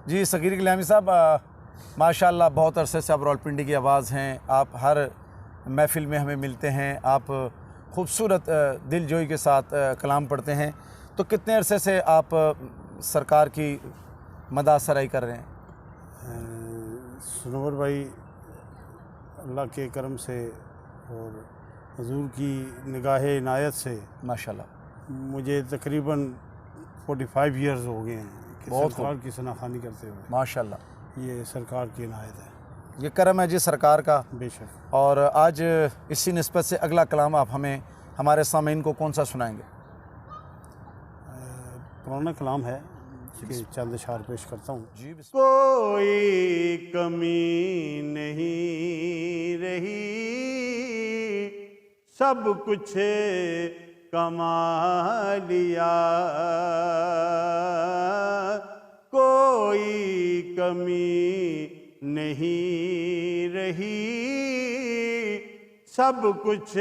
जी सगीर गिलानी साहब, माशाल्लाह बहुत अरसे से आप रावलपिंडी की आवाज़ हैं। आप हर महफ़िल में हमें मिलते हैं। आप खूबसूरत दिलजोई के साथ कलाम पढ़ते हैं। तो कितने अरसे से आप सरकार की मदद सराई कर रहे हैं? सनोवर भाई, अल्लाह के करम से और हुजूर की निगाह इनायत से माशाल्लाह मुझे तकरीबन 45 इयर्स हो गए हैं कि बहुत सरकार की शनाखानी करते हुए। माशाल्लाह, ये सरकार की इनायत है, ये करम है जी सरकार का। बेशक। और आज इसी निस्बत से अगला कलाम आप हमें हमारे सामीन को कौन सा सुनाएंगे? पुराना कलाम है कि चंद अशार पेश करता हूँ। जी कोई कमी नहीं रही, सब कुछ कमा लिया। कोई कमी नहीं रही, सब कुछ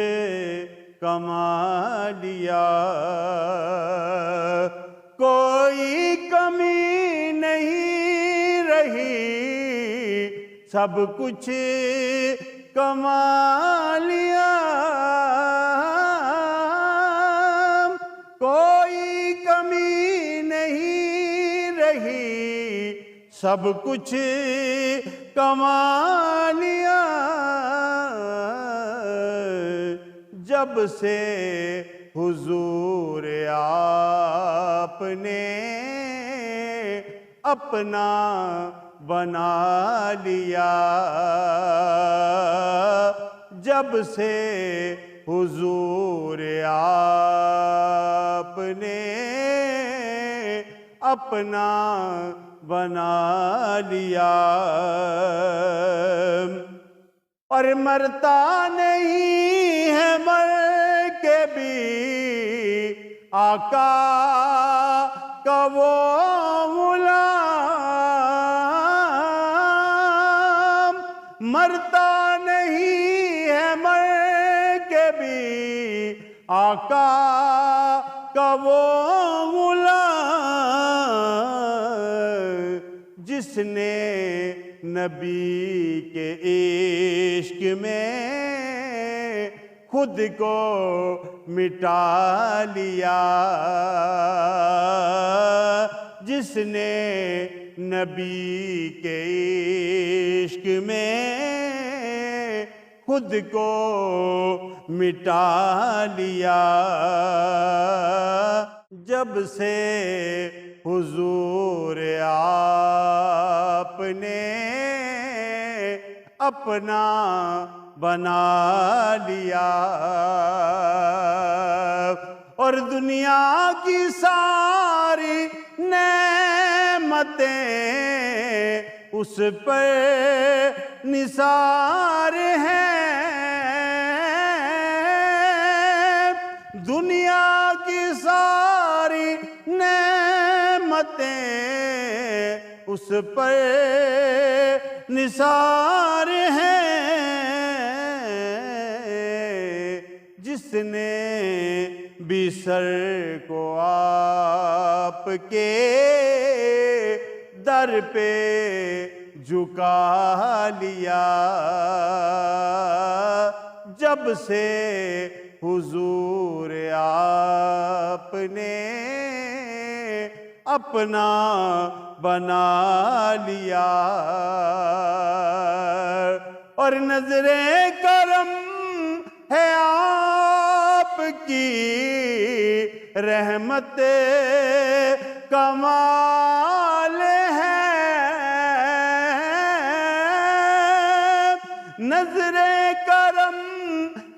कमा लिया। कोई कमी नहीं रही, सब कुछ कमा लिया। कोई कमी नहीं रही, सब कुछ कमा लिया। जब से हुजूर आपने अपना बना लिया। जब से हुजूर आपने अपना बना लिया। और मरता नहीं है, मर के भी आका का वो गुलाम। मरता नहीं है, मर के भी आका का वो गुलाम। जिसने नबी के इश्क में खुद को मिटा लिया। जिसने नबी के इश्क में खुद को मिटा लिया। जब से हुजूर आपने अपना बना लिया। और दुनिया की सारी नेमतें उस पर निसार हैं। दुनिया की सारी नेमतें उस पर निसार हैं। जिसने भी सर को आपके दर पे झुका लिया। जब से हुजूर आपने अपना बना लिया। और नजरे करम है आपकी, रहमत कमाल है। नजरे करम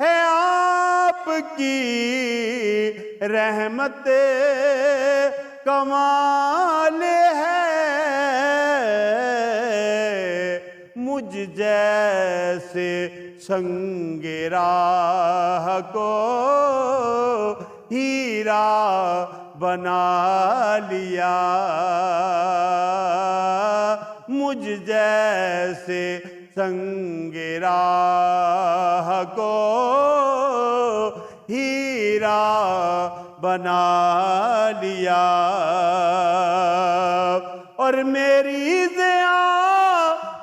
है आपकी, रहमत कमाल है। मुझ जैसे संगे राह को हीरा बना लिया। मुझ जैसे संगे राह को हीरा बना लिया। और मेरी ज़िया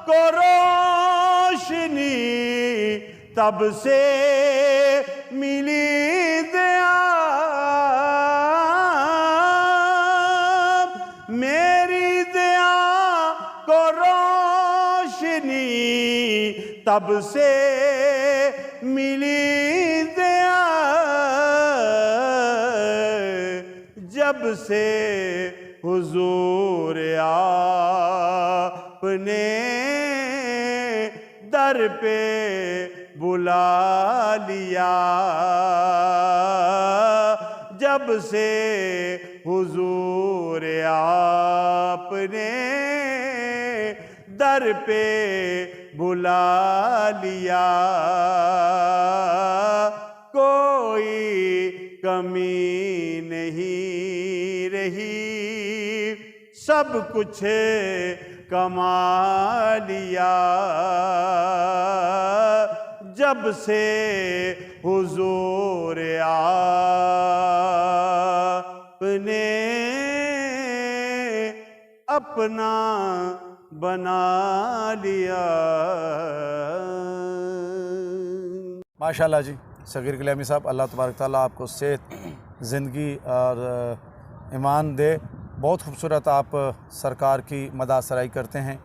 को रोशनी तब से मिली ज़िया, मेरी ज़िया को रोशनी तब से मिली ज़िया, जब से हुजूर आपने दर पे बुला लिया, जब से हुजूर आपने दर पे बुला लिया, कोई कमी नहीं रही, सब कुछ कमा लिया, जब से हुजूर आपने अपना बना लिया। माशाल्लाह जी सगीर कल्यामी साहब, अल्लाह तबारक ताला आपको सेहत, ज़िंदगी और ईमान दे। बहुत खूबसूरत आप सरकार की मदाह सराई करते हैं।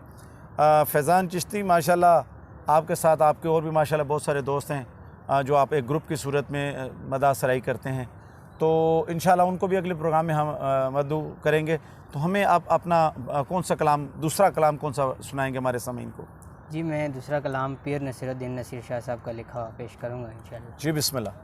फैज़ान चिश्ती माशाल्लाह, आपके साथ आपके और भी माशाल्लाह बहुत सारे दोस्त हैं जो आप एक ग्रुप की सूरत में मदाह सराई करते हैं, तो इंशाल्लाह उनको भी अगले प्रोग्राम में हम मदऊ करेंगे। तो हमें आप अपना कौन सा कलाम, दूसरा कलाम कौन सा सुनाएंगे हमारे सामीन को? जी, मैं दूसरा कलाम पीर नसीरुद्दीन नसीर शाह साहब का लिखा पेश करूँगा इंशाल्लाह। जी बिस्मिल्लाह।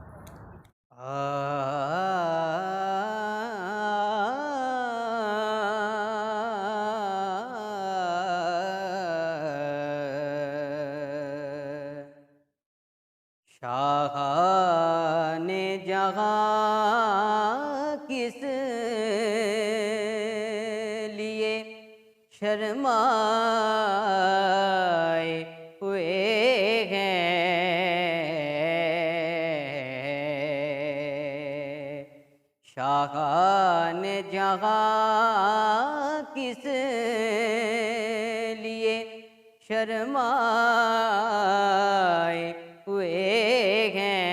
शाहाने जहाँ किस लिए शर्माए हुए हैं, शाहाने जहाँ किस लिए शर्माए हुए हैं,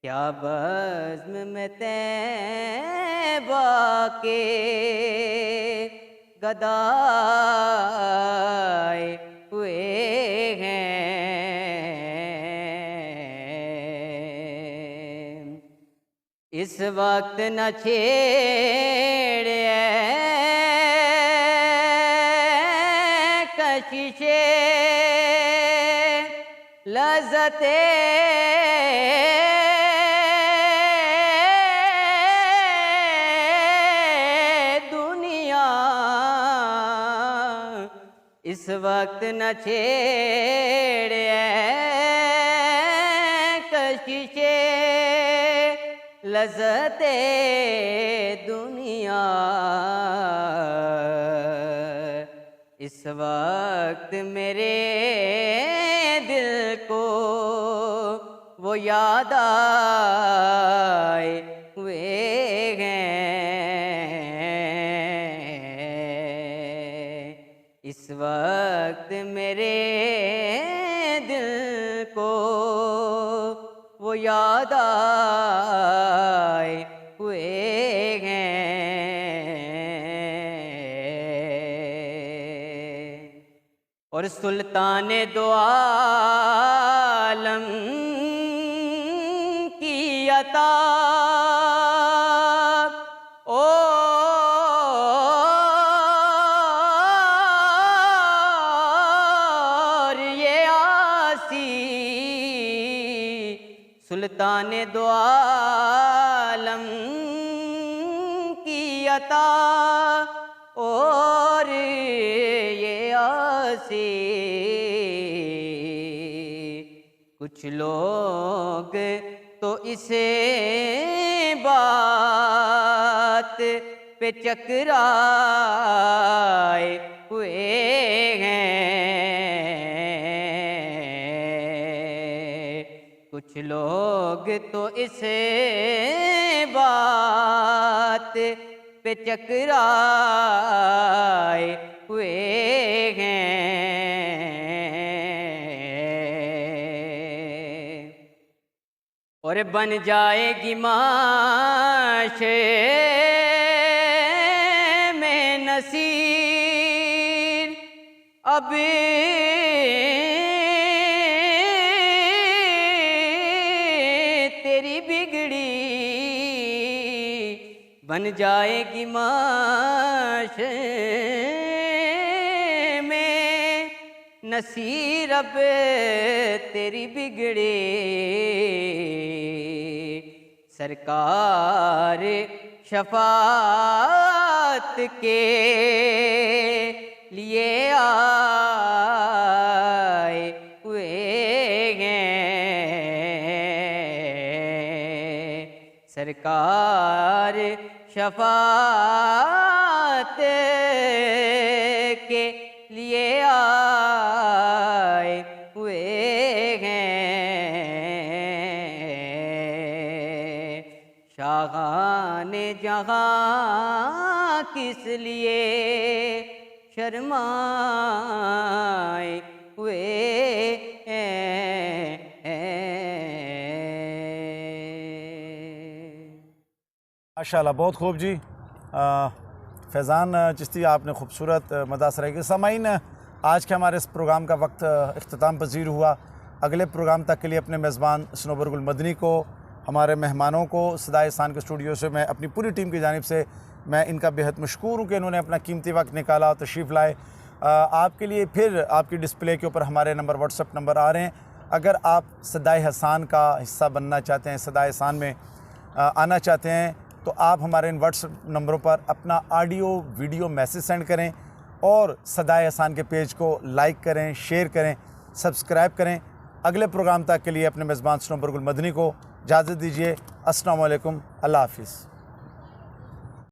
क्या बज़्म में तैबा के गदाए हुए हैं, इस वक्त न छेड़े कशिशे लज़्ज़ते दुनिया, इस वक्त न छेड़े कशिशे लज़्ज़ते दुनिया, इस वक्त मेरे दिल को वो याद आए हुए हैं, इस वक्त मेरे दिल को वो याद आए हुए हैं, और सुल्तान दो आलम की अता और ये आसी, सुल्तान दो आलम की अता और ये आसी, कुछ लोग तो इसे बात पे चकराए हुए हैं, कुछ कुछ लोग तो इस बात पे चकराए हुए हैं और बन जाएगी माशे में नसीर अब तेरी बिगड़ी बन जाएगी माशे में नसीर अब तेरी बिगड़ी सरकार शफात के लिए आए हुए हैं सरकार शफात के लिए आए हुए हैं शाहाने जहाँ किस लिए शर्माए हुए हैं माशाल्लाह बहुत खूब जी। फैज़ान चिश्ती आपने खूबसूरत मदासरा के सामाईन आज के हमारे इस प्रोग्राम का वक्त इख्तिताम पज़ीर हुआ। अगले प्रोग्राम तक के लिए अपने मेज़बान सनोबर गुल मदनी को, हमारे मेहमानों को सदाए एहसान के स्टूडियो से मैं अपनी पूरी टीम की जानिब से मैं इनका बेहद मशकूर हूँ कि इन्होंने अपना कीमती वक्त निकाला और तशरीफ़ लाए। आपके लिए फिर आपकी डिस्प्ले के ऊपर हमारे नंबर व्हाट्सएप नंबर आ रहे हैं। अगर आप सदाए एहसान का हिस्सा बनना चाहते हैं, सदाए एहसान में आना चाहते हैं तो आप हमारे इन व्हाट्सएप नंबरों पर अपना ऑडियो वीडियो मैसेज सेंड करें और सदाए एहसान के पेज को लाइक करें, शेयर करें, सब्सक्राइब करें। अगले प्रोग्राम तक के लिए अपने मेज़बान सनोबर गुल मदनी को इजाज़त दीजिए। अस्सलामु अलैकुम, अल्लाह हाफ़िज़।